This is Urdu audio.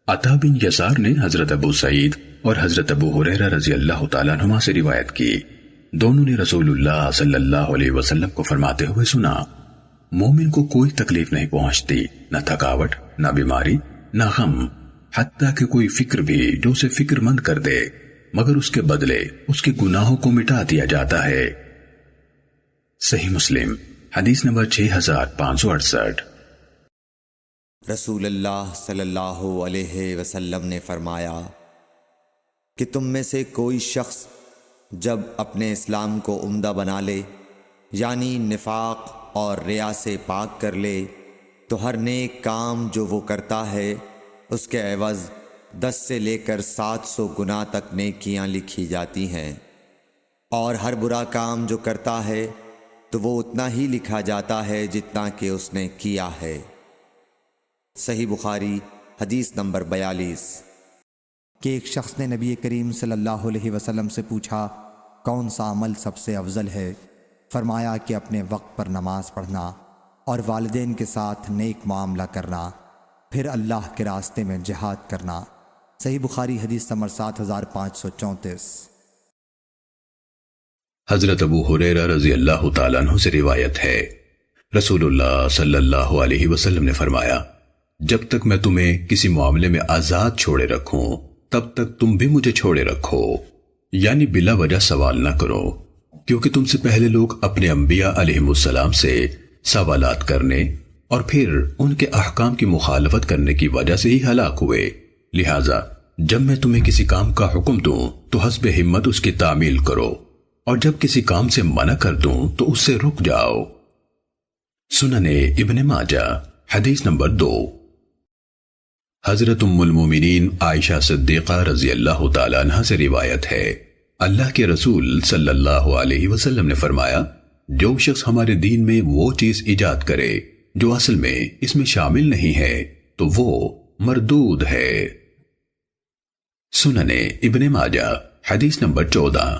عطا بن یسار نے حضرت ابو سعید اور حضرت ابو ہریرہ رضی اللہ تعالیٰ عنہما سے روایت کی، دونوں نے رسول اللہ صلی اللہ علیہ وسلم کو فرماتے ہوئے سنا، مومن کو کوئی تکلیف نہیں پہنچتی، نہ تھکاوٹ، نہ بیماری، نہ غم، حتیٰ کہ کوئی فکر بھی جو اسے فکر مند کر دے، مگر اس کے بدلے اس کے گناہوں کو مٹا دیا جاتا ہے۔ صحیح مسلم حدیث نمبر 6568۔ رسول اللہ صلی اللہ علیہ وسلم نے فرمایا کہ تم میں سے کوئی شخص جب اپنے اسلام کو عمدہ بنا لے، یعنی نفاق اور ریا سے پاک کر لے، تو ہر نیک کام جو وہ کرتا ہے اس کے عوض 10 سے لے کر 700 گنا تک نیکیاں لکھی جاتی ہیں، اور ہر برا کام جو کرتا ہے تو وہ اتنا ہی لکھا جاتا ہے جتنا کہ اس نے کیا ہے۔ صحیح بخاری حدیث نمبر 42۔ کہ ایک شخص نے نبی کریم صلی اللہ علیہ وسلم سے پوچھا، کون سا عمل سب سے افضل ہے؟ فرمایا کہ اپنے وقت پر نماز پڑھنا اور والدین کے ساتھ نیک معاملہ کرنا، پھر اللہ کے راستے میں جہاد کرنا۔ صحیح بخاری حدیث نمبر 7534۔ حضرت ابو ہریرہ رضی اللہ تعالیٰ عنہ سے روایت ہے، رسول اللہ صلی اللہ علیہ وسلم نے فرمایا، جب تک میں تمہیں کسی معاملے میں آزاد چھوڑے رکھوں تب تک تم بھی مجھے چھوڑے رکھو، یعنی بلا وجہ سوال نہ کرو، کیونکہ تم سے پہلے لوگ اپنے انبیاء علیہم السلام سے سوالات کرنے اور پھر ان کے احکام کی مخالفت کرنے کی وجہ سے ہی ہلاک ہوئے، لہٰذا جب میں تمہیں کسی کام کا حکم دوں تو حسب ہمت اس کی تعمیل کرو، اور جب کسی کام سے منع کر دوں تو اس سے رک جاؤ۔ سنن ابن ماجہ حدیث نمبر 2۔ حضرت ام المومنین عائشہ صدیقہ رضی اللہ تعالیٰ عنہ سے روایت ہے، اللہ کے رسول صلی اللہ علیہ وسلم نے فرمایا، جو شخص ہمارے دین میں وہ چیز ایجاد کرے جو اصل میں اس میں شامل نہیں ہے تو وہ مردود ہے۔ سنن ابن ماجہ حدیث نمبر 14۔